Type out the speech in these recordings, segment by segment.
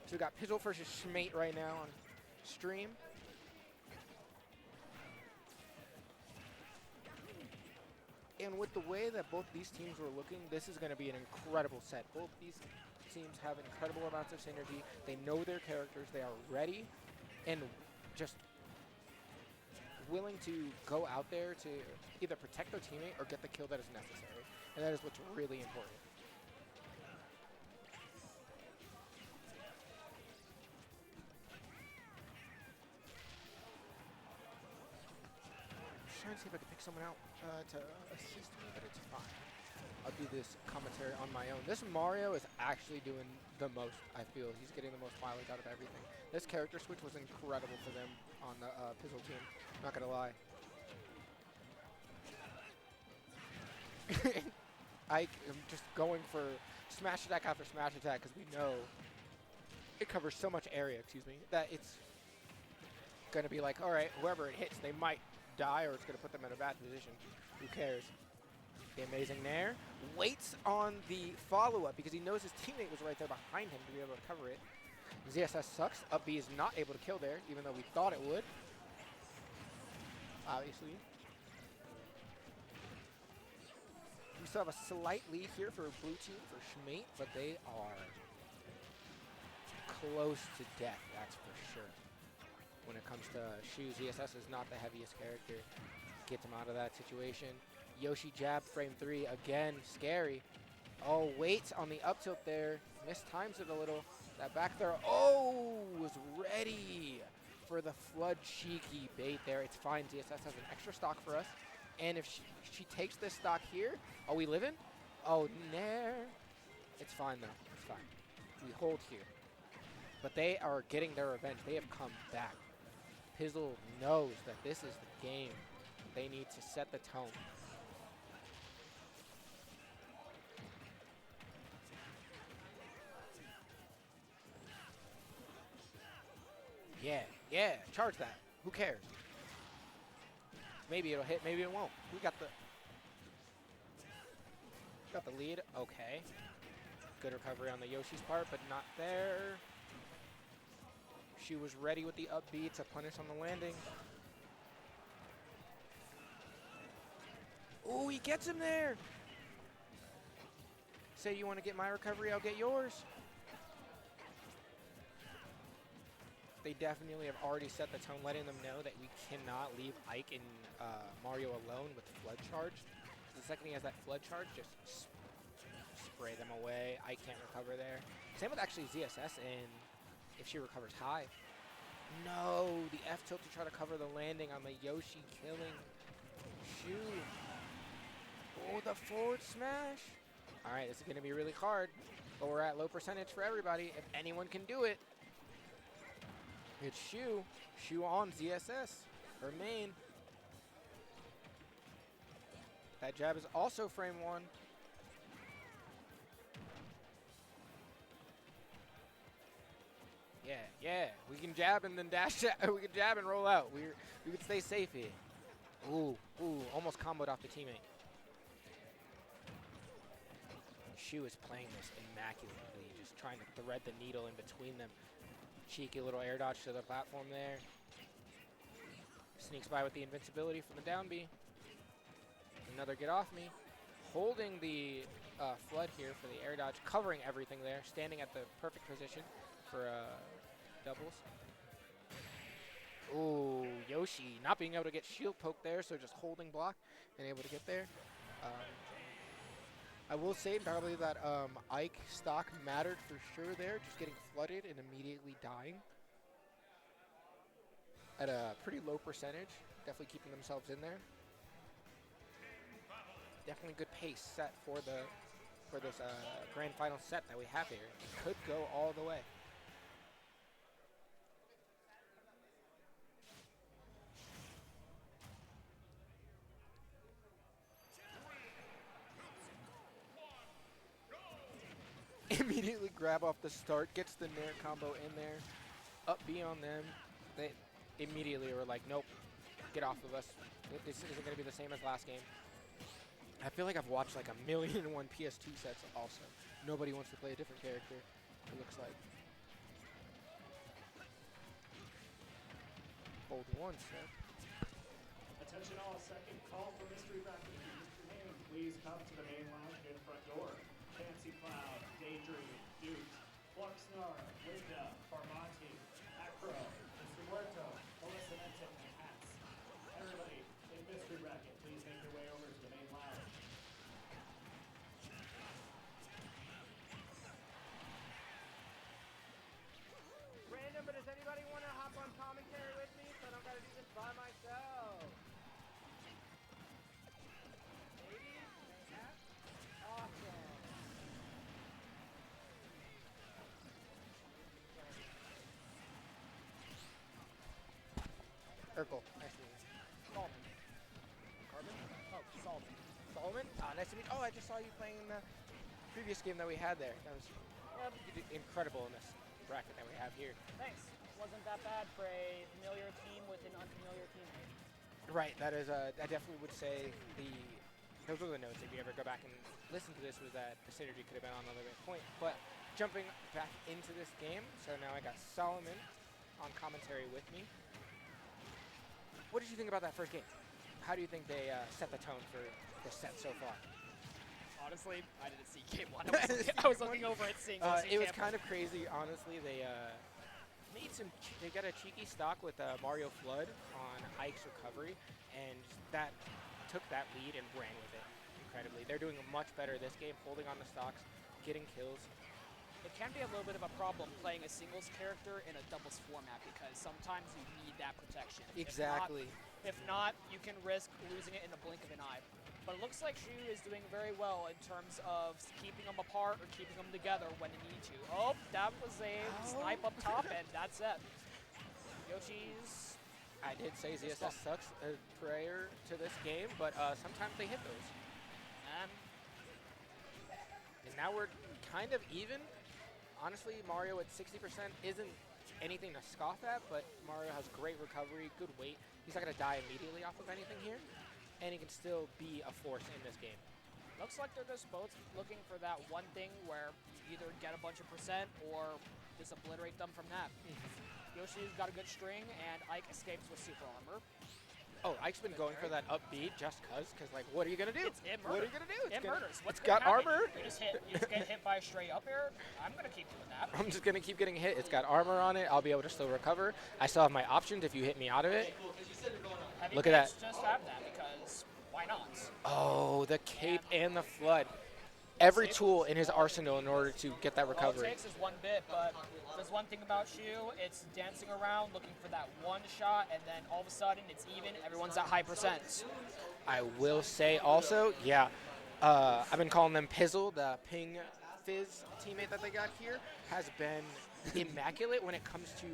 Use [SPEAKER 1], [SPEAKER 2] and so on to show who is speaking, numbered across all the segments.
[SPEAKER 1] So we got Pizzle versus rm8 right now on stream. And with the way that both these teams were looking, this is going to be an incredible set. Both these teams have incredible amounts of synergy. They know their characters. They are ready and just willing to go out there to either protect their teammate or get the kill that is necessary. And that is what's really important. Trying to see if I can pick someone out to assist me, but it's fine. I'll do this commentary on my own. This Mario is actually doing the most, I feel. He's getting the most mileage out of everything. This character switch was incredible for them on the Pizzle team. Not going to lie. I am just going for smash attack after smash attack because we know it covers so much area, that it's going to be like, all right, whoever it hits, they might die or it's going to put them in a bad position. Who cares? The amazing Nair waits on the follow-up because he knows his teammate was right there behind him to be able to cover it. ZSS sucks. Up B is not able to kill there, even though we thought it would. Obviously. We still have a slight lead here for blue team for rm8, but they are close to death, that's for sure. When it comes to Shu, ZSS is not the heaviest character. Gets him out of that situation. Yoshi jab, frame 3, again, scary. Oh, waits on the up tilt there. Mistimes it a little. That back throw, oh, was ready for the Flood cheeky bait there. It's fine, ZSS has an extra stock for us. And if she takes this stock here, are we living? Oh, Nair. It's fine, though. It's fine. We hold here. But they are getting their revenge. They have come back. Pizzle knows that this is the game. They need to set the tone. Yeah, charge that. Who cares? Maybe it'll hit, maybe it won't. We got the lead. Okay. Good recovery on the Yoshi's part, but not there. She was ready with the up B to punish on the landing. Oh, he gets him there. Say you want to get my recovery, I'll get yours. They definitely have already set the tone, letting them know that we cannot leave Ike and Mario alone with Flood Charge. The second he has that Flood Charge, just spray them away. Ike can't recover there. Same with actually ZSS and if she recovers high. No, the F tilt to try to cover the landing on the Yoshi killing Shu. Oh, the forward smash. All right, this is going to be really hard, but we're at low percentage for everybody. If anyone can do it, it's Shu. Shu on ZSS, her main. That jab is also frame 1. Yeah, we can jab and then dash. We can jab and roll out. We can stay safe here. Ooh, almost comboed off the teammate. Shu is playing this immaculately, just trying to thread the needle in between them. Cheeky little air dodge to the platform there. Sneaks by with the invincibility from the down B. Another get off me. Holding the Flood here for the air dodge, covering everything there, standing at the perfect position for doubles. Ooh, Yoshi not being able to get shield poke there, so just holding block and able to get there. I will say probably that Ike stock mattered for sure there, just getting flooded and immediately dying at a pretty low percentage. Definitely keeping themselves in there. Definitely good pace set for this grand final set that we have here. It could go all the way. Immediately grab off the start, gets the Nair combo in there, up B on them. They immediately were like, nope, get off of us. This isn't going to be the same as last game. I feel like I've watched like 1,000,001 PS2 sets also. Nobody wants to play a different character, it looks like. Hold one sec.
[SPEAKER 2] Attention all, second call for mystery bracket. If you missed your name, please come to the main lounge near the front door. Fancy Cloud, Daydream, Duke, Fluxnar, Linda, Farmonti, Acro, Mr. Muerto, Melissa Menton, and Hats. Everybody in mystery bracket, please make your way over to the main lounge.
[SPEAKER 1] Random, but does anybody want to hop on commentary with me so I don't got to do this by myself? Maybe? Yeah? Awesome. Urkel, nice to meet you. Solomon. Carbon? Oh, Solomon. Solomon? Nice to meet you. Oh, I just saw you playing in the previous game that we had there. That was you did incredible in this bracket that we have here.
[SPEAKER 3] Thanks. Wasn't that bad for a familiar team with an unfamiliar teammate.
[SPEAKER 1] Right, that is, I definitely would say those were the notes, if you ever go back and listen to this, was that the synergy could have been on another point. But jumping back into this game, so now I got Solomon on commentary with me. What did you think about that first game? How do you think they set the tone for the set so far?
[SPEAKER 3] Honestly, I didn't see game one. I was looking over at seeing.
[SPEAKER 1] It was kind of crazy, honestly. They they got a cheeky stock with Mario Flood on Ike's recovery, and that took that lead and ran with it incredibly. They're doing much better this game, holding on the stocks, getting kills.
[SPEAKER 3] It can be a little bit of a problem playing a singles character in a doubles format because sometimes you need that protection.
[SPEAKER 1] Exactly.
[SPEAKER 3] If not, you can risk losing it in the blink of an eye. But it looks like Shu is doing very well in terms of keeping them apart or keeping them together when they need to. Oh, that was a snipe up top, and that's it. Yoshi's...
[SPEAKER 1] I did say ZSS sucks prior to this game, but sometimes they hit those. And now we're kind of even. Honestly, Mario at 60% isn't anything to scoff at, but Mario has great recovery, good weight. He's not going to die immediately off of anything here, and he can still be a force in this game.
[SPEAKER 3] Looks like they're just both looking for that one thing where you either get a bunch of percent or just obliterate them from that. Yoshi's got a good string, and Ike escapes with super armor.
[SPEAKER 1] Oh, Ike's been going for that up B just because, like, what are you going to do?
[SPEAKER 3] It
[SPEAKER 1] what are you going to do?
[SPEAKER 3] It murders.
[SPEAKER 1] It's got armor.
[SPEAKER 3] You just get hit by a straight up air. I'm going to keep doing that.
[SPEAKER 1] I'm just going to keep getting hit. It's got armor on it. I'll be able to still recover. I still have my options if you hit me out of it. Look at that.
[SPEAKER 3] Just have that because why not?
[SPEAKER 1] Oh, the cape and the flood. Every tool in his arsenal in order to get that recovery.
[SPEAKER 3] All it takes is one bit, but there's one thing about Shu, it's dancing around looking for that one shot, and then all of a sudden it's even, everyone's at high percents.
[SPEAKER 1] I will say also, yeah, I've been calling them Pizzle, the Ping Fizz teammate that they got here, has been immaculate when it comes to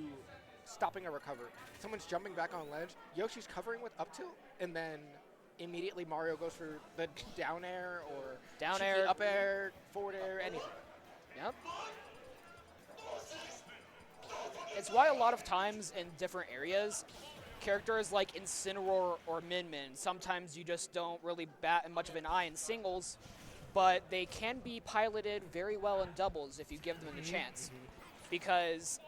[SPEAKER 1] stopping a recovery. Someone's jumping back on ledge, Yoshi's covering with up tilt, and then immediately Mario goes for the down air or
[SPEAKER 3] down air,
[SPEAKER 1] up air, forward air, anything.
[SPEAKER 3] Yep. It's why a lot of times in different areas, characters like Incineroar or Min Min, sometimes you just don't really bat much of an eye in singles, but they can be piloted very well in doubles if you give them the chance. Because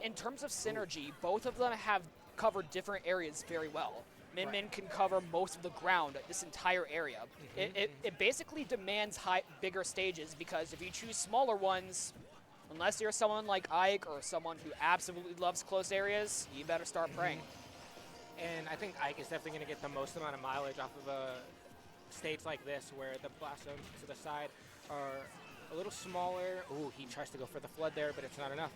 [SPEAKER 3] in terms of synergy, both of them have covered different areas very well. Min Min can cover most of the ground, this entire area. It basically demands bigger stages because if you choose smaller ones, unless you're someone like Ike or someone who absolutely loves close areas, you better start praying.
[SPEAKER 1] And I think Ike is definitely going to get the most amount of mileage off of a stage like this where the blast zones to the side are a little smaller. Ooh, he tries to go for the flood there, but it's not enough.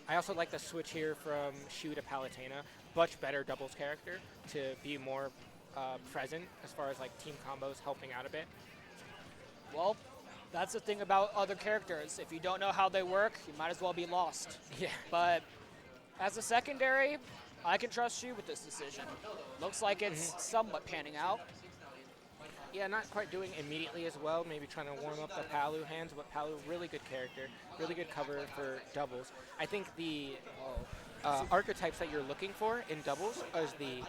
[SPEAKER 1] I also like the switch here from Shu to Palutena. Much better doubles character to be more present as far as like team combos helping out a bit.
[SPEAKER 3] Well, that's the thing about other characters. If you don't know how they work, you might as well be lost.
[SPEAKER 1] Yeah.
[SPEAKER 3] But as a secondary, I can trust you with this decision. Looks like it's somewhat panning out.
[SPEAKER 1] Yeah, not quite doing immediately as well. Maybe trying to warm up the Palu hands, but Palu, really good character, really good cover for doubles. I think the archetypes that you're looking for in doubles is the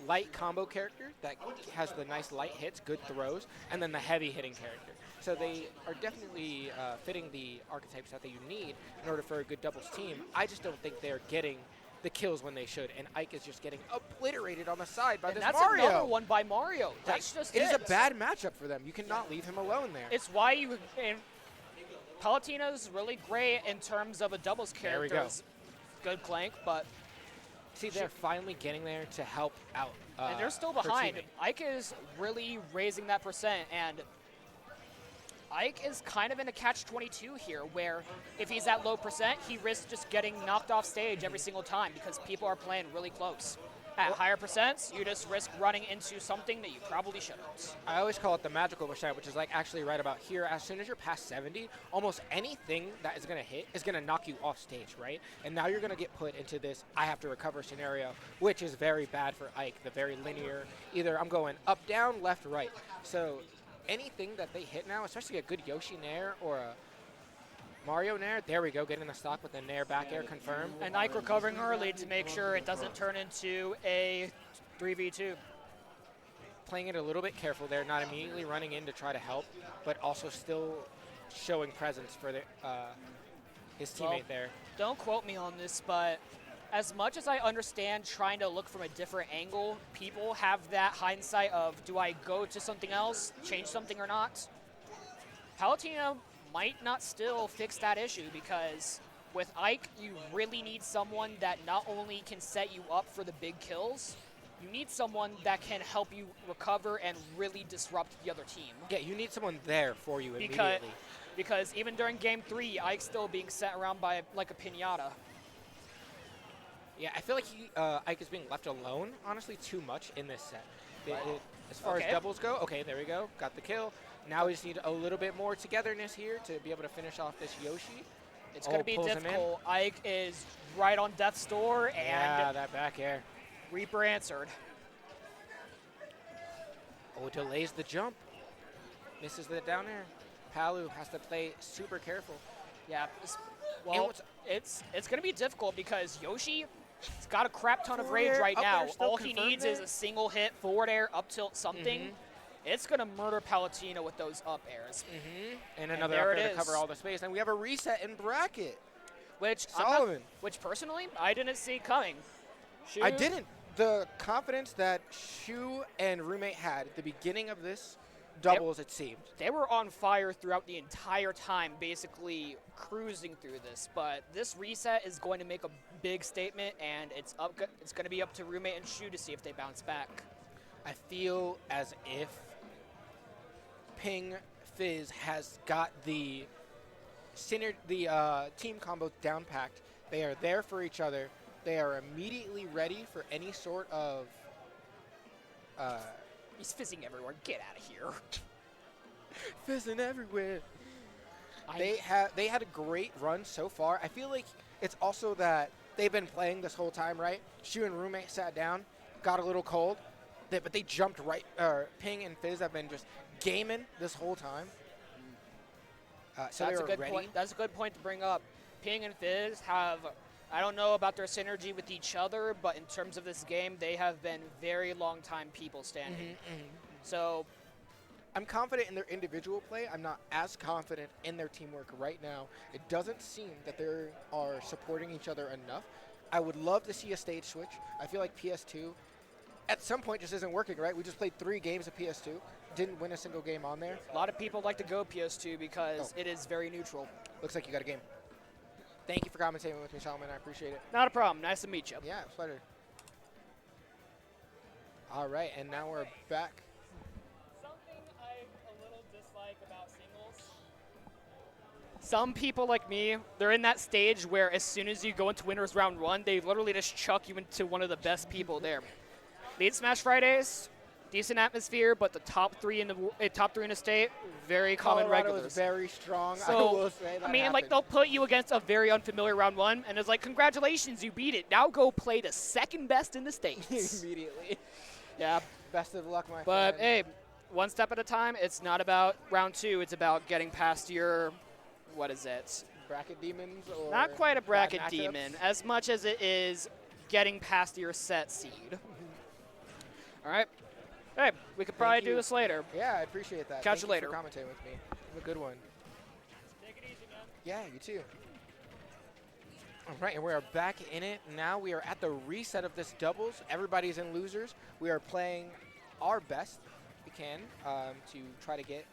[SPEAKER 1] light combo character that has the nice light hits, good throws, and then the heavy hitting character. So they are definitely fitting the archetypes that you need in order for a good doubles team. I just don't think they're getting the kills when they should, and Ike is just getting obliterated on the side by
[SPEAKER 3] And
[SPEAKER 1] this
[SPEAKER 3] that's
[SPEAKER 1] Mario.
[SPEAKER 3] another one by Mario. That's just
[SPEAKER 1] It is a bad matchup for them. You cannot leave him alone there.
[SPEAKER 3] It's why you. And Palutena's really great in terms of a doubles
[SPEAKER 1] There we
[SPEAKER 3] character. Good Clank, but
[SPEAKER 1] See, they're finally getting there to help out.
[SPEAKER 3] and they're still
[SPEAKER 1] her
[SPEAKER 3] behind.
[SPEAKER 1] teammate.
[SPEAKER 3] Ike is really raising that percent, and Ike is kind of in a catch-22 here, where if he's at low percent, he risks just getting knocked off stage every single time because people are playing really close. At higher percents, you just risk running into something that you probably shouldn't.
[SPEAKER 1] I always call it the magical percent, which is like actually right about here. As soon as you're past 70, almost anything that is going to hit is going to knock you off stage, right? And now you're going to get put into this I have to recover scenario, which is very bad for Ike, the very linear, either I'm going up, down, left, right. So anything that they hit now, especially a good Yoshi Nair or a Mario Nair, there we go, getting the stock with the Nair back air confirmed.
[SPEAKER 3] And Ike recovering early to make sure it doesn't turn into a 3v2.
[SPEAKER 1] Playing it a little bit careful there, not immediately running in to try to help, but also still showing presence for his teammate
[SPEAKER 3] Well,
[SPEAKER 1] there.
[SPEAKER 3] Don't quote me on this, but as much as I understand trying to look from a different angle, people have that hindsight of, do I go to something else, change something or not? Palutena might not still fix that issue because with Ike, you really need someone that not only can set you up for the big kills, you need someone that can help you recover and really disrupt the other team.
[SPEAKER 1] Yeah, you need someone there for you immediately.
[SPEAKER 3] Because even during Game 3, Ike's still being set around by like a piñata.
[SPEAKER 1] Yeah, I feel like Ike is being left alone, honestly, too much in this set. As far
[SPEAKER 3] Okay.
[SPEAKER 1] as doubles go, okay, there we go, got the kill. Now we just need a little bit more togetherness here to be able to finish off this Yoshi.
[SPEAKER 3] It's going to be
[SPEAKER 1] pulls him in.
[SPEAKER 3] difficult. Ike is right on death's door, and
[SPEAKER 1] Yeah, that back air.
[SPEAKER 3] Reaper answered.
[SPEAKER 1] Oh, delays the jump. Misses the down air. Palu has to play super careful.
[SPEAKER 3] Yeah.
[SPEAKER 1] And
[SPEAKER 3] Well,
[SPEAKER 1] what's-
[SPEAKER 3] it's going to be difficult because Yoshi has got a crap ton of
[SPEAKER 1] Forward
[SPEAKER 3] rage
[SPEAKER 1] air,
[SPEAKER 3] right
[SPEAKER 1] up
[SPEAKER 3] now.
[SPEAKER 1] air still
[SPEAKER 3] All he
[SPEAKER 1] confirmed
[SPEAKER 3] needs is
[SPEAKER 1] there?
[SPEAKER 3] a single hit, forward air, up tilt, something.
[SPEAKER 1] Mhm.
[SPEAKER 3] It's going to murder Palutena with those up airs.
[SPEAKER 1] And another
[SPEAKER 3] there
[SPEAKER 1] up
[SPEAKER 3] it
[SPEAKER 1] air to
[SPEAKER 3] is.
[SPEAKER 1] cover all the space. And we have a reset in bracket.
[SPEAKER 3] Which
[SPEAKER 1] Solomon.
[SPEAKER 3] which personally, I didn't see coming.
[SPEAKER 1] I
[SPEAKER 3] Shu-
[SPEAKER 1] didn't. The confidence that Shu and Roommate had at the beginning of this doubles, it seemed.
[SPEAKER 3] They were on fire throughout the entire time, basically cruising through this. But this reset is going to make a big statement, and it's going to be up to Roommate and Shu to see if they bounce back.
[SPEAKER 1] I feel as if Ping Fizz has got the team combo down packed. They are there for each other. They are immediately ready for any sort of
[SPEAKER 3] He's fizzing everywhere. Get out of here.
[SPEAKER 1] fizzing everywhere.
[SPEAKER 3] I-
[SPEAKER 1] They had a great run so far. I feel like it's also that they've been playing this whole time, right? Shu and Roommate sat down, got a little cold, but they jumped right. Ping and Fizz have been just gaming this whole time. So
[SPEAKER 3] That's
[SPEAKER 1] they
[SPEAKER 3] a
[SPEAKER 1] were
[SPEAKER 3] good
[SPEAKER 1] ready.
[SPEAKER 3] point. That's a good point to bring up. Ping and Fizz have, I don't know about their synergy with each other, but in terms of this game, they have been very long time people standing. So
[SPEAKER 1] I'm confident in their individual play. I'm not as confident in their teamwork right now. It doesn't seem that they are supporting each other enough. I would love to see a stage switch. I feel like PS2 at some point just isn't working, right? We just played 3 games of PS2, didn't win a single game on there.
[SPEAKER 3] a lot of people like to go PS2 because it is very neutral.
[SPEAKER 1] Looks like you got a game. Thank you for commentating with me, Solomon. I appreciate it.
[SPEAKER 3] Not a problem. Nice to meet you.
[SPEAKER 1] Yeah, pleasure. All right, and now we're back.
[SPEAKER 3] Something I a little dislike about singles. Some people like me, they're in that stage where as soon as you go into winners round 1, they literally just chuck you into one of the best people there. Lead Smash Fridays, decent atmosphere, but the top three in the state, very common
[SPEAKER 1] Colorado
[SPEAKER 3] regulars.
[SPEAKER 1] is very strong. I
[SPEAKER 3] So,
[SPEAKER 1] will say that
[SPEAKER 3] I mean, like,
[SPEAKER 1] happened.
[SPEAKER 3] they'll put you against a very unfamiliar round 1, and it's like, congratulations, you beat it. Now go play the second best in the states.
[SPEAKER 1] immediately.
[SPEAKER 3] Yeah,
[SPEAKER 1] Best of luck, my
[SPEAKER 3] but
[SPEAKER 1] friend.
[SPEAKER 3] hey, one step at a time. It's not about round 2. It's about getting past your, what is it?
[SPEAKER 1] Bracket demons or
[SPEAKER 3] Not quite a
[SPEAKER 1] bad
[SPEAKER 3] bracket
[SPEAKER 1] matchups?
[SPEAKER 3] demon, as much as it is getting past your set seed. All right. Hey, we could probably
[SPEAKER 1] Thank
[SPEAKER 3] do
[SPEAKER 1] you.
[SPEAKER 3] this later.
[SPEAKER 1] Yeah, I appreciate that.
[SPEAKER 3] Catch
[SPEAKER 1] Thank
[SPEAKER 3] you later.
[SPEAKER 1] For commentating with me. Have a good one.
[SPEAKER 3] Take it easy, man.
[SPEAKER 1] Yeah, you too. All right, and we are back in it. Now we are at the reset of this doubles. Everybody's in losers. We are playing our best we can to try to get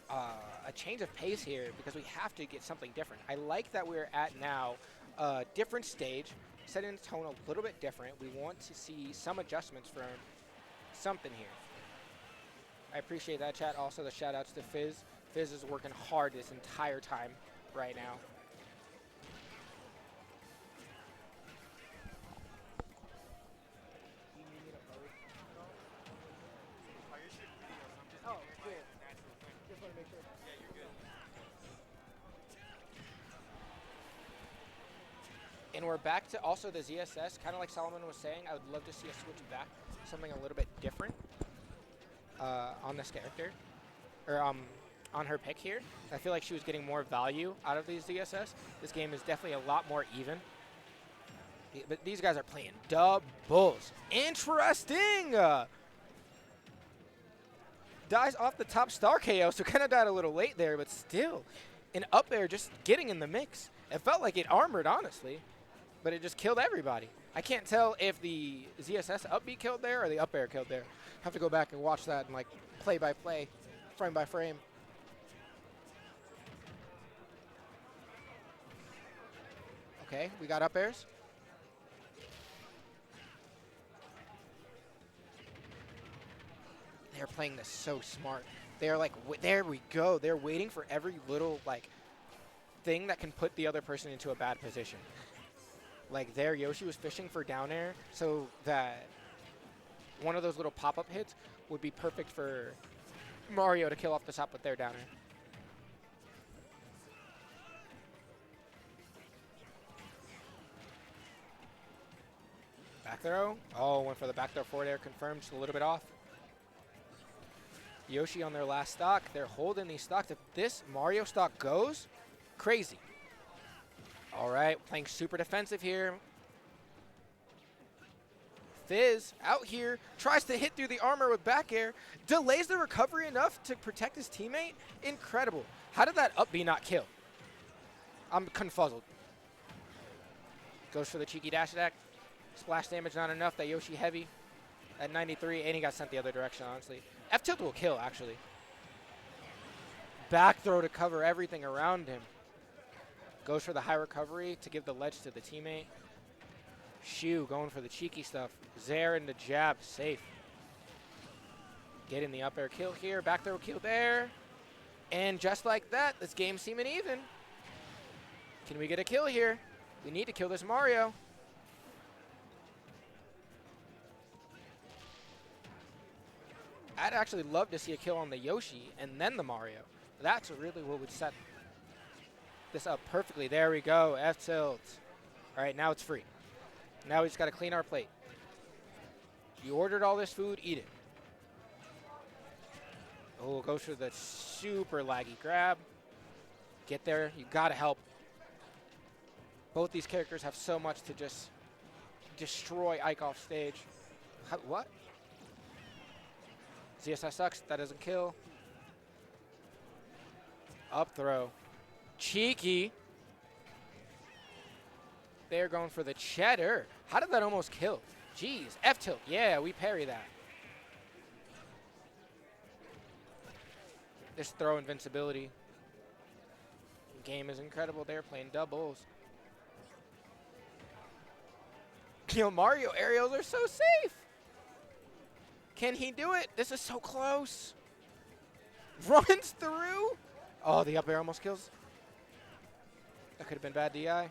[SPEAKER 1] a change of pace here because we have to get something different. I like that we're at now a different stage, setting the tone a little bit different. We want to see some adjustments from something here. I appreciate that, chat. Also, the shout-outs to Fizz. Fizz is working hard this entire time right now. Oh, cool. Just want to make sure. Yeah, you're good. And we're back to also the ZSS, kind of like Solomon was saying. I would love to see a switch back, something a little bit different on this character, or on her pick here. I feel like she was getting more value out of these ZSS. This game is definitely a lot more even. But these guys are playing doubles. Interesting! Dies off the top star KO, so kind of died a little late there, but still, an up air just getting in the mix. It felt like it armored, honestly, but it just killed everybody. I can't tell if the ZSS up B killed there or the up air killed there. Have to go back and watch that and like play by play, frame by frame. Okay, we got up airs. They're playing this so smart. They're like, there we go. They're waiting for every little like thing that can put the other person into a bad position. Like there, Yoshi was fishing for down air so that one of those little pop-up hits would be perfect for Mario to kill off the top with their down air. Back throw. Oh, went for the back throw forward air, confirmed, just a little bit off. Yoshi on their last stock. They're holding these stocks. If this Mario stock goes, crazy. All right, playing super defensive here. Fizz out here, tries to hit through the armor with back air, delays the recovery enough to protect his teammate. Incredible. How did that up B not kill? I'm confuzzled. Goes for the cheeky dash attack. Splash damage not enough. That Yoshi heavy at 93, and he got sent the other direction, honestly. F tilt will kill, actually. Back throw to cover everything around him. Goes for the high recovery to give the ledge to the teammate. Shu going for the cheeky stuff. Zair and the jab, safe. Getting the up air kill here. Back throw kill there. And just like that, this game's seeming even. Can we get a kill here? We need to kill this Mario. I'd actually love to see a kill on the Yoshi and then the Mario. That's really what would set this up perfectly. There we go, F tilt. All right, now it's free. Now we just got to clean our plate. You ordered all this food, eat it. Oh, goes for the super laggy grab. Get there, you got to help. Both these characters have so much to just destroy Ike off stage. What? ZSI sucks, that doesn't kill. Up throw. Cheeky. They're going for the cheddar. How did that almost kill? Jeez, F tilt, yeah, we parry that. This throw invincibility. Game is incredible, they're playing doubles. You know, Mario aerials are so safe. Can he do it? This is so close. Runs through. Oh, the up air almost kills. That could have been bad DI.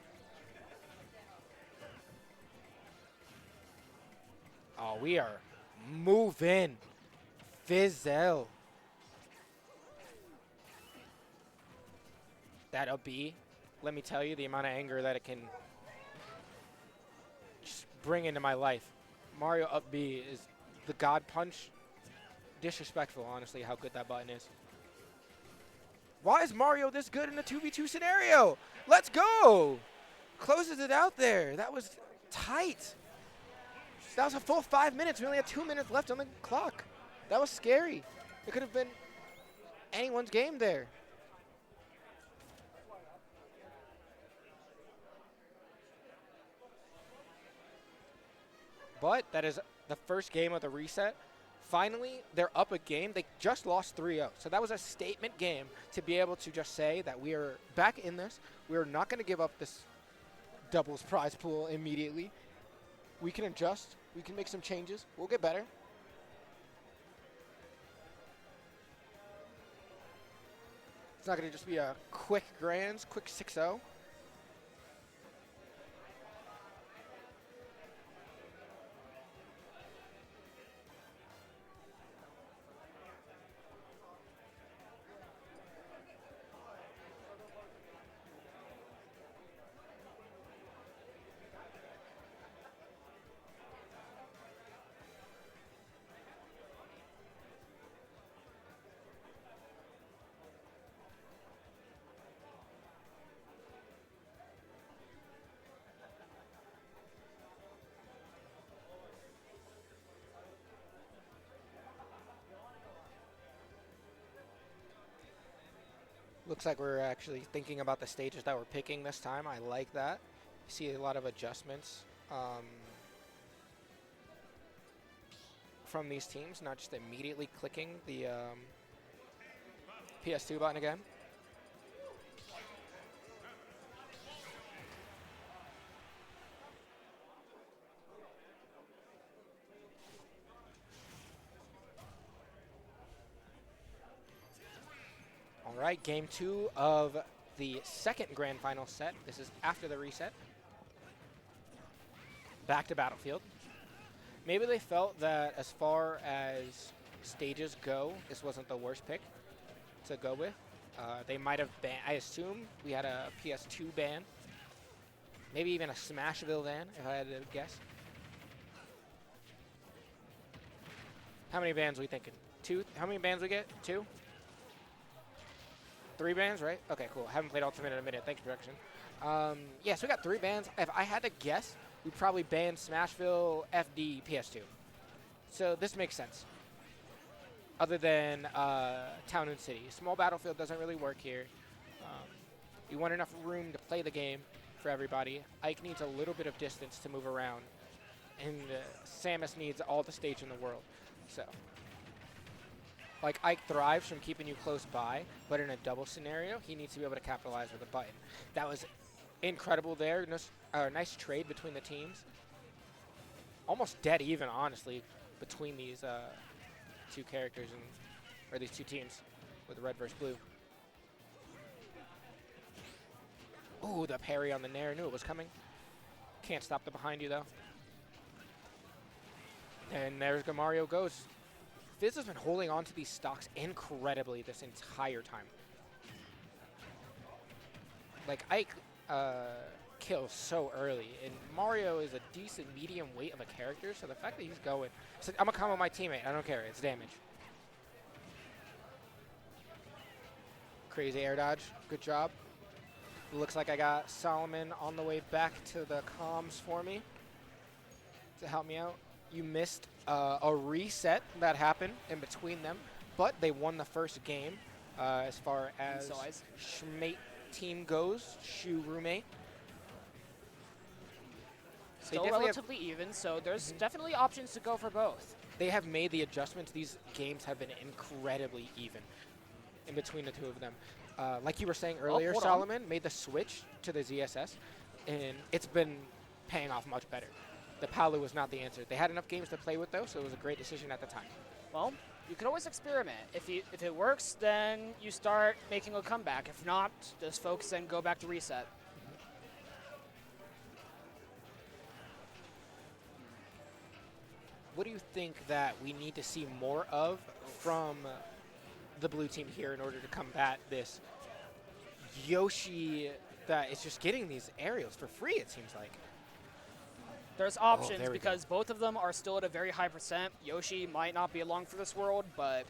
[SPEAKER 1] Oh, we are moving. Fizzel. That up B, let me tell you the amount of anger that it can just bring into my life. Mario up B is the God punch. Disrespectful, honestly, how good that button is. Why is Mario this good in a 2v2 scenario? Let's go. Closes it out there. That was tight. That was a full 5 minutes. We only had 2 minutes left on the clock. That was scary. It could have been anyone's game there. But that is the first game of the reset. Finally, they're up a game. They just lost 3-0. So that was a statement game to be able to just say that we are back in this. We are not going to give up this doubles prize pool immediately. We can adjust. We can make some changes. We'll get better. It's not going to just be a quick grands, quick 6-0. Looks like we're actually thinking about the stages that we're picking this time. I like that. See a lot of adjustments from these teams, not just immediately clicking the PS2 button again. All right, game 2 of the second grand final set. This is after the reset. Back to Battlefield. Maybe they felt that as far as stages go, this wasn't the worst pick to go with. They might have banned, I assume we had a PS2 ban. Maybe even a Smashville ban, if I had to guess. How many bans are we thinking? 2? How many bans we get? 2? 3 bans, right? Okay, cool. Haven't played Ultimate in a minute. Thanks, production. Yeah, so we got 3 bans. If I had to guess, we'd probably ban Smashville, FD, PS2. So this makes sense. Other than Town and City. Small Battlefield doesn't really work here. You want enough room to play the game for everybody. Ike needs a little bit of distance to move around. And Samus needs all the stage in the world. So, like, Ike thrives from keeping you close by, but in a double scenario, he needs to be able to capitalize with a button. That was incredible there. Nice trade between the teams. Almost dead even, honestly, between these two characters, or these two teams, with red versus blue. Ooh, the parry on the Nair. Knew it was coming. Can't stop the behind you, though. And there's Mario goes. Fizz has been holding on to these stocks incredibly this entire time. Like, Ike kills so early, and Mario is a decent medium weight of a character, so the fact that he's going... So I'm going to come with my teammate. I don't care. It's damage. Crazy air dodge. Good job. Looks like I got Solomon on the way back to the comms for me to help me out. You missed a reset that happened in between them, but they won the first game as far as rm8 team goes. rm8.
[SPEAKER 3] Still relatively even, so there's definitely options to go for both.
[SPEAKER 1] They have made the adjustments. These games have been incredibly even in between the two of them. Like you were saying earlier, Solomon made the switch to the ZSS, and it's been paying off much better. The Palu was not the answer. They had enough games to play with, though, so it was a great decision at the time.
[SPEAKER 3] Well, you can always experiment. If it works, then you start making a comeback. If not, just focus and go back to reset.
[SPEAKER 1] What do you think that we need to see more of from the blue team here in order to combat this Yoshi that is just getting these aerials for free, it seems like?
[SPEAKER 3] There's options because both of them are still at a very high percent. Yoshi might not be along for this world, but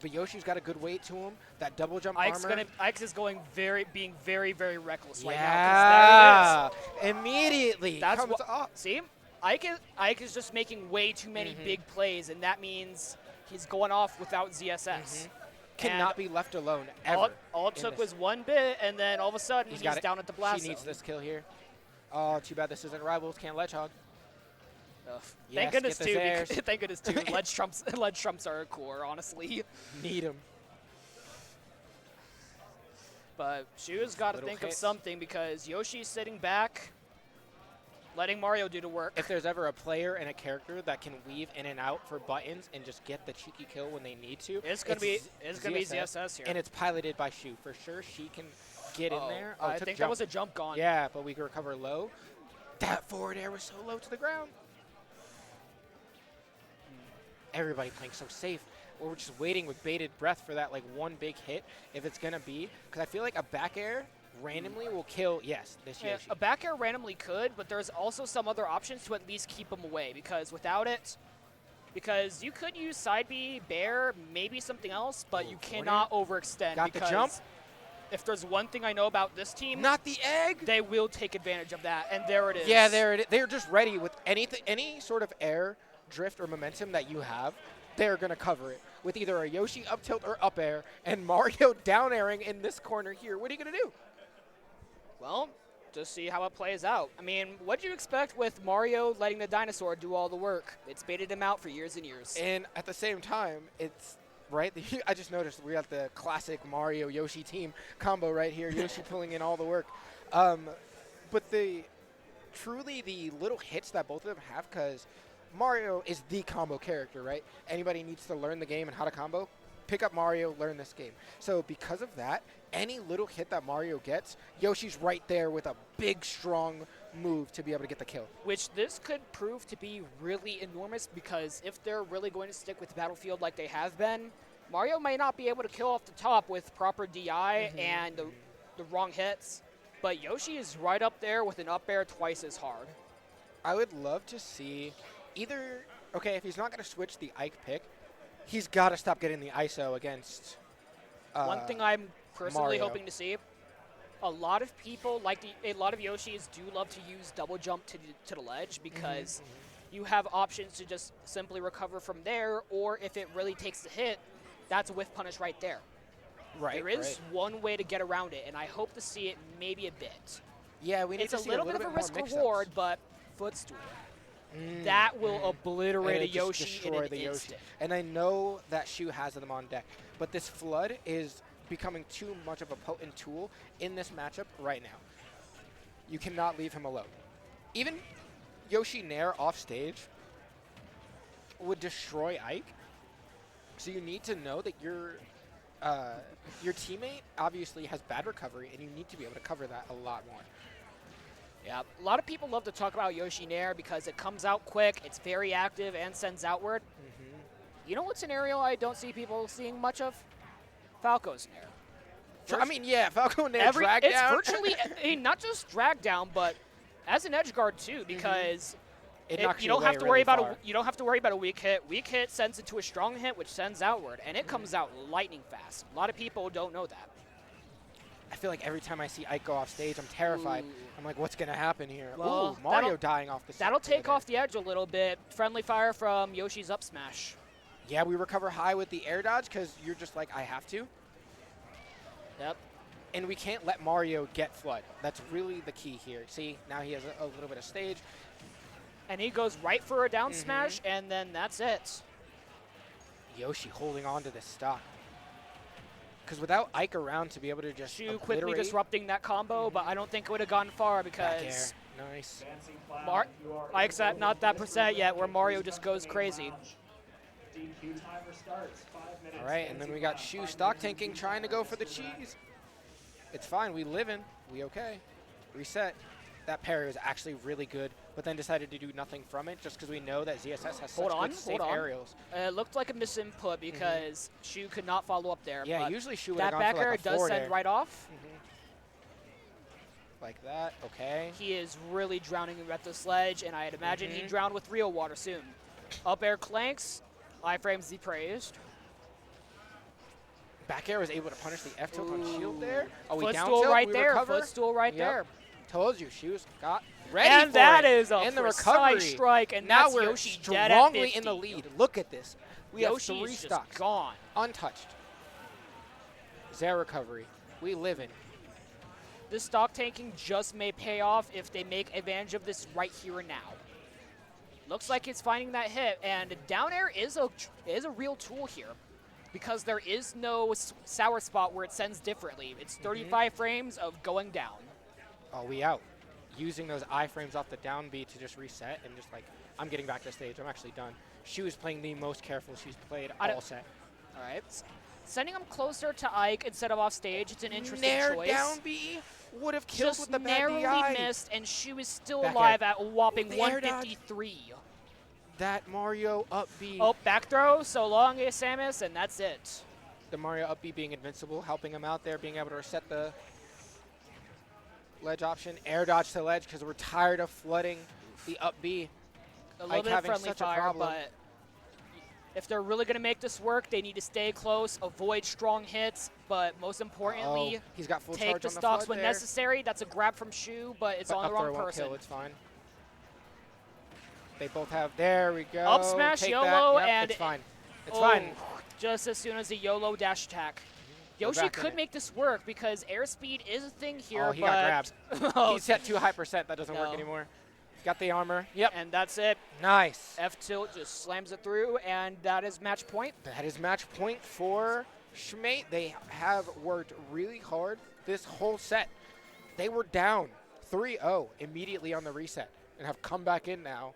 [SPEAKER 1] Yoshi's got a good weight to him. That double jump
[SPEAKER 3] Ike's
[SPEAKER 1] armor.
[SPEAKER 3] Ike's is being very, very reckless right now.
[SPEAKER 1] Yeah, there it is. Immediately.
[SPEAKER 3] That's
[SPEAKER 1] comes
[SPEAKER 3] what.
[SPEAKER 1] up.
[SPEAKER 3] See, Ike is just making way too many big plays, and that means he's going off without ZSS.
[SPEAKER 1] Cannot be left alone ever.
[SPEAKER 3] All it took was one bit, and then all of a sudden he's down at the blast
[SPEAKER 1] He needs
[SPEAKER 3] zone.
[SPEAKER 1] this kill here. Oh, too bad this isn't Rivals. Can't ledge hog.
[SPEAKER 3] Ugh.
[SPEAKER 1] Yes,
[SPEAKER 3] Thank goodness
[SPEAKER 1] get the
[SPEAKER 3] too.
[SPEAKER 1] Zairs.
[SPEAKER 3] Thank goodness too. Ledge trumps are core, honestly.
[SPEAKER 1] Need him.
[SPEAKER 3] But Shu's got to
[SPEAKER 1] Little
[SPEAKER 3] think of
[SPEAKER 1] hits.
[SPEAKER 3] something because Yoshi's sitting back, letting Mario do the work.
[SPEAKER 1] If there's ever a player and a character that can weave in and out for buttons and just get the cheeky kill when they need to,
[SPEAKER 3] It's gonna be ZSS here.
[SPEAKER 1] and it's piloted by Shu for sure. She can get in there. Oh,
[SPEAKER 3] I
[SPEAKER 1] took
[SPEAKER 3] think
[SPEAKER 1] jump.
[SPEAKER 3] that was a jump gone.
[SPEAKER 1] Yeah, but we can recover low. That forward air was so low to the ground. Everybody playing so safe. We're just waiting with bated breath for that like one big hit, if it's gonna be, because I feel like a back air randomly will kill. Yes, this
[SPEAKER 3] Yeah,
[SPEAKER 1] Yoshi.
[SPEAKER 3] a back air randomly could, but there's also some other options to at least keep him away because without it, because you could use side B, bear, maybe something else, but you cannot overextend.
[SPEAKER 1] Got the
[SPEAKER 3] because
[SPEAKER 1] jump.
[SPEAKER 3] If there's one thing I know about this team,
[SPEAKER 1] Not the egg.
[SPEAKER 3] they will take advantage of that, and there it is.
[SPEAKER 1] Yeah, there it is. They're just ready with anything, any sort of air, drift, or momentum that you have. They're gonna cover it with either a Yoshi up tilt or up air, and Mario down airing in this corner here. What are you gonna do?
[SPEAKER 3] Well, just see how it plays out. I mean, what do you expect with Mario letting the dinosaur do all the work? It's baited him out for years and years.
[SPEAKER 1] And at the same time, it's right. I just noticed we got the classic Mario Yoshi team combo right here. Yoshi pulling in all the work, but truly the little hits that both of them have, because Mario is the combo character, right? Anybody needs to learn the game and how to combo, pick up Mario, learn this game. So because of that, any little hit that Mario gets, Yoshi's right there with a big, strong move to be able to get the kill.
[SPEAKER 3] Which this could prove to be really enormous because if they're really going to stick with Battlefield like they have been, Mario may not be able to kill off the top with proper DI and the wrong hits, but Yoshi is right up there with an up air twice as hard.
[SPEAKER 1] I would love to see either, okay, if he's not going to switch the Ike pick, he's got to stop getting the ISO against
[SPEAKER 3] One thing I'm personally
[SPEAKER 1] Mario.
[SPEAKER 3] hoping to see, a lot of people, a lot of Yoshis do love to use double jump to the ledge because you have options to just simply recover from there, or if it really takes the hit, that's a whiff punish right there.
[SPEAKER 1] Right,
[SPEAKER 3] There is one way to get around it, and I hope to see it maybe a bit.
[SPEAKER 1] Yeah, we need
[SPEAKER 3] It's
[SPEAKER 1] to
[SPEAKER 3] a
[SPEAKER 1] see
[SPEAKER 3] little bit of a
[SPEAKER 1] more
[SPEAKER 3] risk
[SPEAKER 1] mix-ups.
[SPEAKER 3] reward, but footstool. That will obliterate
[SPEAKER 1] And
[SPEAKER 3] a
[SPEAKER 1] it just
[SPEAKER 3] Yoshi in
[SPEAKER 1] destroy
[SPEAKER 3] an
[SPEAKER 1] the Yoshi.
[SPEAKER 3] instant.
[SPEAKER 1] And I know that Shu has them on deck, but this Flood is becoming too much of a potent tool in this matchup right now. You cannot leave him alone. Even Yoshi Nair off stage would destroy Ike. So you need to know that your teammate obviously has bad recovery, and you need to be able to cover that a lot more.
[SPEAKER 3] Yeah, a lot of people love to talk about Yoshi Nair because it comes out quick, it's very active, and sends outward. You know what scenario I don't see people seeing much of? Falco's Nair.
[SPEAKER 1] I mean, yeah, Falco Nair drag down.
[SPEAKER 3] It's virtually, I mean, not just drag down, but as an edge guard too, because
[SPEAKER 1] knocks
[SPEAKER 3] you don't
[SPEAKER 1] away
[SPEAKER 3] have to worry
[SPEAKER 1] really
[SPEAKER 3] about
[SPEAKER 1] far.
[SPEAKER 3] you don't have to worry about a weak hit. Weak hit sends into a strong hit, which sends outward, and it comes out lightning fast. A lot of people don't know that.
[SPEAKER 1] I feel like every time I see Ike go off stage, I'm terrified. I'm like, what's going to happen here?
[SPEAKER 3] Well,
[SPEAKER 1] Ooh, Mario
[SPEAKER 3] that'll-
[SPEAKER 1] dying off the
[SPEAKER 3] That'll
[SPEAKER 1] side
[SPEAKER 3] take off the edge a little bit. Friendly fire from Yoshi's up smash.
[SPEAKER 1] Yeah, we recover high with the air dodge because you're just like, I have to.
[SPEAKER 3] Yep.
[SPEAKER 1] And we can't let Mario get Flood. That's really the key here. See, now he has a little bit of stage.
[SPEAKER 3] And he goes right for a down smash, and then that's it.
[SPEAKER 1] Yoshi holding on to this stock. Because without Ike around to be able to just
[SPEAKER 3] Shu quickly
[SPEAKER 1] obliterate-
[SPEAKER 3] disrupting that combo, but I don't think it would have gone far
[SPEAKER 1] Back air.
[SPEAKER 3] because
[SPEAKER 1] Nice.
[SPEAKER 2] Dancing Cloud, you are
[SPEAKER 3] Ike's at
[SPEAKER 2] in
[SPEAKER 3] not
[SPEAKER 2] the
[SPEAKER 3] that
[SPEAKER 2] Mystery
[SPEAKER 3] percent yet where
[SPEAKER 2] Factory.
[SPEAKER 3] Mario
[SPEAKER 2] Please
[SPEAKER 3] just
[SPEAKER 2] come to
[SPEAKER 3] goes
[SPEAKER 2] the main
[SPEAKER 3] crazy.
[SPEAKER 2] lounge. DQ timer starts, 5 minutes.
[SPEAKER 1] All right, and then we got Shu stock tanking, trying to go for the cheese. It's fine. We living. We okay. Reset. That parry was actually really good, but then decided to do nothing from it just because we know that ZSS has such good safe aerials.
[SPEAKER 3] It looked like a misinput because Shu could not follow up there.
[SPEAKER 1] Yeah,
[SPEAKER 3] but
[SPEAKER 1] usually Shu would have
[SPEAKER 3] that
[SPEAKER 1] gone
[SPEAKER 3] back
[SPEAKER 1] for
[SPEAKER 3] air
[SPEAKER 1] like a
[SPEAKER 3] does
[SPEAKER 1] forward
[SPEAKER 3] send
[SPEAKER 1] air.
[SPEAKER 3] right off.
[SPEAKER 1] Like that. Okay.
[SPEAKER 3] He is really drowning at this ledge, and I'd imagine he'd drown with real water soon. Up air clanks, iframes the praised.
[SPEAKER 1] Back air was able to punish the F tilt on shield there. Oh, we down
[SPEAKER 3] Footstool
[SPEAKER 1] tilt,
[SPEAKER 3] right
[SPEAKER 1] we
[SPEAKER 3] there.
[SPEAKER 1] recover.
[SPEAKER 3] Footstool right
[SPEAKER 1] Yep.
[SPEAKER 3] there.
[SPEAKER 1] Told you, Shu's got ready
[SPEAKER 3] And
[SPEAKER 1] for
[SPEAKER 3] that
[SPEAKER 1] it.
[SPEAKER 3] is a
[SPEAKER 1] and the
[SPEAKER 3] precise
[SPEAKER 1] recovery.
[SPEAKER 3] strike, and
[SPEAKER 1] now
[SPEAKER 3] that's
[SPEAKER 1] we're
[SPEAKER 3] Yoshi dead at
[SPEAKER 1] strongly
[SPEAKER 3] 50.
[SPEAKER 1] in the lead. Look at this. We
[SPEAKER 3] Yoshi
[SPEAKER 1] have 3
[SPEAKER 3] is just
[SPEAKER 1] stocks.
[SPEAKER 3] gone.
[SPEAKER 1] Untouched. Zero recovery. We living.
[SPEAKER 3] This stock tanking just may pay off if they make advantage of this right here and now. Looks like he's finding that hit, and down air is a real tool here, because there is no sour spot where it sends differently. It's 35 frames of going down.
[SPEAKER 1] Oh, we out. Using those iframes off the down B to just reset and just like, I'm getting back to stage. I'm actually done. She was playing the most careful she's played all set.
[SPEAKER 3] All right. Sending him closer to Ike instead of off stage, it's an interesting
[SPEAKER 1] Nair
[SPEAKER 3] choice.
[SPEAKER 1] down B would have killed
[SPEAKER 3] Just
[SPEAKER 1] with the bad
[SPEAKER 3] narrowly
[SPEAKER 1] DI.
[SPEAKER 3] missed, and she was still
[SPEAKER 1] Back
[SPEAKER 3] alive
[SPEAKER 1] air.
[SPEAKER 3] at a whopping
[SPEAKER 1] The air dodge.
[SPEAKER 3] 153.
[SPEAKER 1] That Mario up B.
[SPEAKER 3] Oh, back throw, so long, Samus, and that's it.
[SPEAKER 1] The Mario up B being invincible, helping him out there, being able to reset the ledge option. Air dodge to ledge because we're tired of flooding the up B.
[SPEAKER 3] A little bit of
[SPEAKER 1] having
[SPEAKER 3] friendly
[SPEAKER 1] such a
[SPEAKER 3] fire,
[SPEAKER 1] problem.
[SPEAKER 3] but if they're really going to make this work, they need to stay close, avoid strong hits, but most importantly,
[SPEAKER 1] He's got full
[SPEAKER 3] take
[SPEAKER 1] charge
[SPEAKER 3] the
[SPEAKER 1] on the
[SPEAKER 3] stocks
[SPEAKER 1] flood
[SPEAKER 3] when
[SPEAKER 1] there.
[SPEAKER 3] necessary. That's a grab from Shu, but it's on the
[SPEAKER 1] up
[SPEAKER 3] wrong
[SPEAKER 1] throw won't
[SPEAKER 3] person.
[SPEAKER 1] kill, it's fine. They both have, there we go.
[SPEAKER 3] Up smash,
[SPEAKER 1] Take
[SPEAKER 3] YOLO,
[SPEAKER 1] that. Yep,
[SPEAKER 3] and
[SPEAKER 1] it's fine. It's
[SPEAKER 3] oh,
[SPEAKER 1] fine.
[SPEAKER 3] Just as soon as the YOLO dash attack.
[SPEAKER 1] We're
[SPEAKER 3] Yoshi
[SPEAKER 1] back in
[SPEAKER 3] could
[SPEAKER 1] it.
[SPEAKER 3] make this work because airspeed is a thing here,
[SPEAKER 1] Oh, he
[SPEAKER 3] but
[SPEAKER 1] got grabbed.
[SPEAKER 3] oh,
[SPEAKER 1] He's set too high %. That doesn't work
[SPEAKER 3] No.
[SPEAKER 1] anymore. Got the armor. Yep.
[SPEAKER 3] and that's it.
[SPEAKER 1] Nice.
[SPEAKER 3] F tilt just slams it through, and that is match point.
[SPEAKER 1] That is match point for rm8. They have worked really hard this whole set. They were down 3-0 immediately on the reset and have come back in now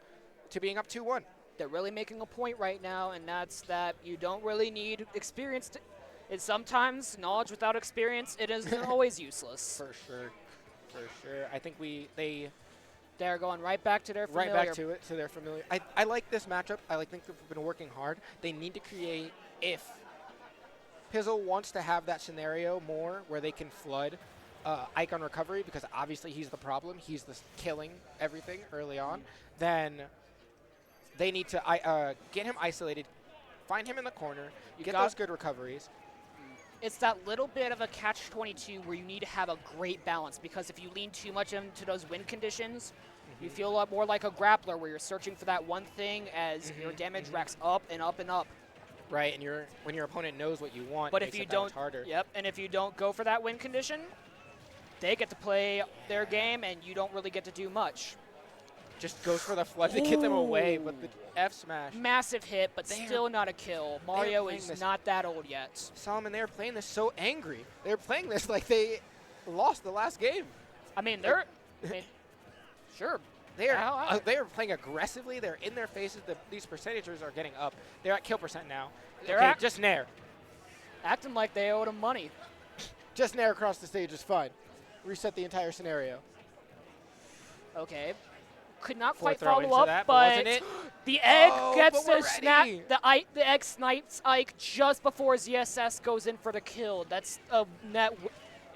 [SPEAKER 1] to being up 2-1.
[SPEAKER 3] They're really making a point right now, and that's that you don't really need experience. It's sometimes knowledge without experience, it isn't always useless.
[SPEAKER 1] For sure. For sure. I think
[SPEAKER 3] They're going right back to their familiar.
[SPEAKER 1] right back to it, to their familiar. I like this matchup. I think they've been working hard. They need to create, if Pizzle wants to have that scenario more where they can flood Ike on recovery, because obviously he's the problem. He's the killing everything early on. Then they need to get him isolated, find him in the corner, get those good recoveries.
[SPEAKER 3] It's that little bit of a catch-22 where you need to have a great balance, because if you lean too much into those win conditions, you feel a lot more like a grappler where you're searching for that one thing as your damage racks up and up and up.
[SPEAKER 1] Right, and when your opponent knows what you want,
[SPEAKER 3] But
[SPEAKER 1] it
[SPEAKER 3] if
[SPEAKER 1] makes
[SPEAKER 3] you
[SPEAKER 1] it that much
[SPEAKER 3] don't,
[SPEAKER 1] harder.
[SPEAKER 3] yep, and if you don't go for that win condition, they get to play their game and you don't really get to do much.
[SPEAKER 1] Just goes for the flood to get them away, but the F smash.
[SPEAKER 3] Massive hit, but still not a kill. Mario
[SPEAKER 1] playing
[SPEAKER 3] is
[SPEAKER 1] this-
[SPEAKER 3] not that old yet.
[SPEAKER 1] Solomon, they were playing this so angry. They were playing this like they lost the last game.
[SPEAKER 3] I mean, sure.
[SPEAKER 1] They are
[SPEAKER 3] Ow, ow.
[SPEAKER 1] they are playing aggressively. They're in their faces. These percentages are getting up. They're at kill percent now.
[SPEAKER 3] They're
[SPEAKER 1] Okay,
[SPEAKER 3] at-
[SPEAKER 1] just Nair.
[SPEAKER 3] Acting like they owed him money.
[SPEAKER 1] Just Nair across the stage is fine. Reset the entire scenario.
[SPEAKER 3] Okay. Could not
[SPEAKER 1] Fourth
[SPEAKER 3] quite
[SPEAKER 1] throw
[SPEAKER 3] follow
[SPEAKER 1] into
[SPEAKER 3] up,
[SPEAKER 1] that,
[SPEAKER 3] but
[SPEAKER 1] wasn't it?
[SPEAKER 3] the egg
[SPEAKER 1] Oh,
[SPEAKER 3] gets
[SPEAKER 1] but we're
[SPEAKER 3] to snap.
[SPEAKER 1] ready.
[SPEAKER 3] The egg snipes Ike just before ZSS goes in for the kill. That's a net.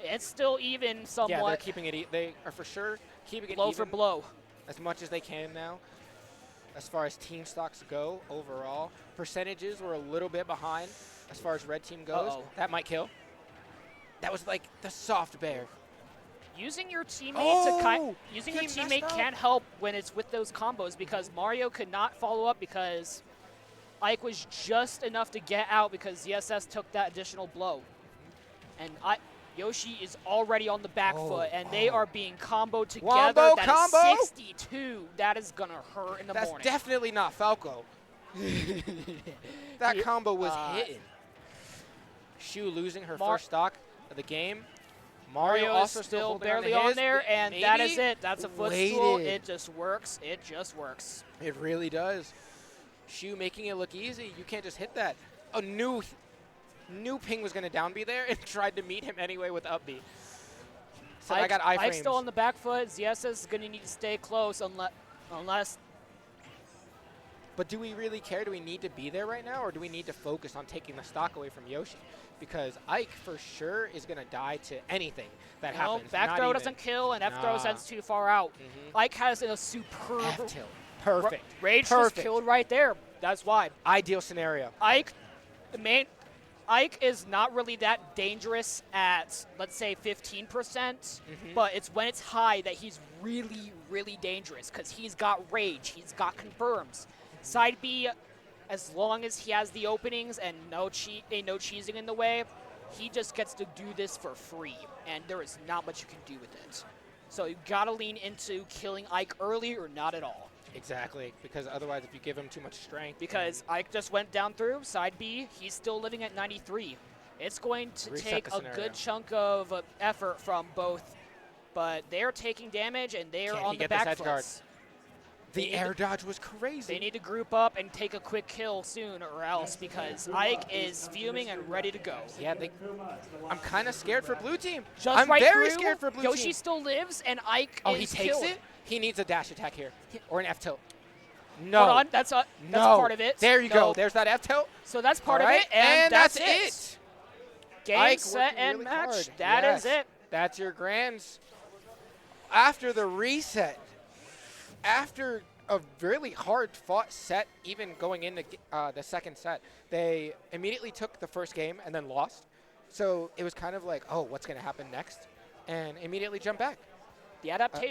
[SPEAKER 3] It's still even
[SPEAKER 1] Yeah, they're
[SPEAKER 3] somewhat.
[SPEAKER 1] keeping it. They are for sure keeping it
[SPEAKER 3] Blow
[SPEAKER 1] even
[SPEAKER 3] for blow.
[SPEAKER 1] as much as they can now. As far as team stocks go overall, percentages were a little bit behind as far as red team goes.
[SPEAKER 3] Uh-oh.
[SPEAKER 1] That might kill. That was like the soft bear.
[SPEAKER 3] Using your teammate
[SPEAKER 1] Oh,
[SPEAKER 3] using your
[SPEAKER 1] he
[SPEAKER 3] teammate
[SPEAKER 1] messed up.
[SPEAKER 3] can't help when it's with those combos, because Mario could not follow up because Ike was just enough to get out because ZSS took that additional blow. And Yoshi is already on the back foot, and they are being comboed together.
[SPEAKER 1] Wombo
[SPEAKER 3] That
[SPEAKER 1] combo?
[SPEAKER 3] is 62. That is going to hurt in the
[SPEAKER 1] That's
[SPEAKER 3] morning.
[SPEAKER 1] definitely not Falco. That combo was hitting. Shu losing her first stock of the game. Mario
[SPEAKER 3] Mario
[SPEAKER 1] also
[SPEAKER 3] is still
[SPEAKER 1] holding
[SPEAKER 3] barely
[SPEAKER 1] on, to
[SPEAKER 3] on
[SPEAKER 1] his,
[SPEAKER 3] there,
[SPEAKER 1] but
[SPEAKER 3] and that is
[SPEAKER 1] maybe
[SPEAKER 3] it. That's a footstool.
[SPEAKER 1] waited.
[SPEAKER 3] It just works. It just works.
[SPEAKER 1] It really does. Shu making it look easy. You can't just hit that. A new ping was going to down B there and tried to meet him anyway with up B. So I got iframes.
[SPEAKER 3] Ike's still on the back foot. ZSS is going to need to stay close unless
[SPEAKER 1] But do we really care? Do we need to be there right now, or do we need to focus on taking the stock away from Yoshi? Because Ike for sure is going to die to anything that happens.
[SPEAKER 3] back
[SPEAKER 1] not
[SPEAKER 3] throw
[SPEAKER 1] even.
[SPEAKER 3] doesn't kill, and F throw
[SPEAKER 1] Nah.
[SPEAKER 3] sends too far out. Ike has a superb
[SPEAKER 1] F tilt. Perfect.
[SPEAKER 3] Rage
[SPEAKER 1] Perfect.
[SPEAKER 3] just killed right there. That's why.
[SPEAKER 1] Ideal scenario.
[SPEAKER 3] Ike is not really that dangerous at, let's say, 15%, but it's when it's high that he's really, really dangerous because he's got rage, he's got confirms. Side B, as long as he has the openings and no cheesing in the way, he just gets to do this for free, and there is not much you can do with it. So you gotta lean into killing Ike early or not at all.
[SPEAKER 1] Exactly, because otherwise if you give him too much strength.
[SPEAKER 3] Because Ike just went down through side B. He's still living at 93. It's going to
[SPEAKER 1] Reset
[SPEAKER 3] take
[SPEAKER 1] the
[SPEAKER 3] a
[SPEAKER 1] scenario.
[SPEAKER 3] good chunk of effort from both, but they're taking damage and they're
[SPEAKER 1] Can
[SPEAKER 3] on
[SPEAKER 1] he
[SPEAKER 3] the
[SPEAKER 1] get this
[SPEAKER 3] back
[SPEAKER 1] edge guard?
[SPEAKER 3] foots.
[SPEAKER 1] The air dodge was crazy.
[SPEAKER 3] They need to group up and take a quick kill soon or else, because Ike is fuming and ready to go.
[SPEAKER 1] Yeah, I'm kind of scared for blue team.
[SPEAKER 3] Just
[SPEAKER 1] I'm
[SPEAKER 3] right
[SPEAKER 1] very
[SPEAKER 3] through,
[SPEAKER 1] scared for blue
[SPEAKER 3] Yoshi
[SPEAKER 1] team.
[SPEAKER 3] still lives and Ike
[SPEAKER 1] Oh,
[SPEAKER 3] is
[SPEAKER 1] he takes
[SPEAKER 3] killed.
[SPEAKER 1] it? He needs a dash attack here. Or an F tilt. No.
[SPEAKER 3] Hold on, that's part of it.
[SPEAKER 1] There you
[SPEAKER 3] No.
[SPEAKER 1] go. There's that F tilt.
[SPEAKER 3] So that's part
[SPEAKER 1] All
[SPEAKER 3] of
[SPEAKER 1] right,
[SPEAKER 3] it, and that's it. Game,
[SPEAKER 1] Ike
[SPEAKER 3] set,
[SPEAKER 1] working
[SPEAKER 3] and
[SPEAKER 1] really
[SPEAKER 3] match.
[SPEAKER 1] hard.
[SPEAKER 3] That is
[SPEAKER 1] Yes.
[SPEAKER 3] it.
[SPEAKER 1] That's your grands. After the reset, after a really hard-fought set, even going into the second set, they immediately took the first game and then lost. So it was kind of like, oh, what's going to happen next? And immediately jumped back.
[SPEAKER 3] The adaptation.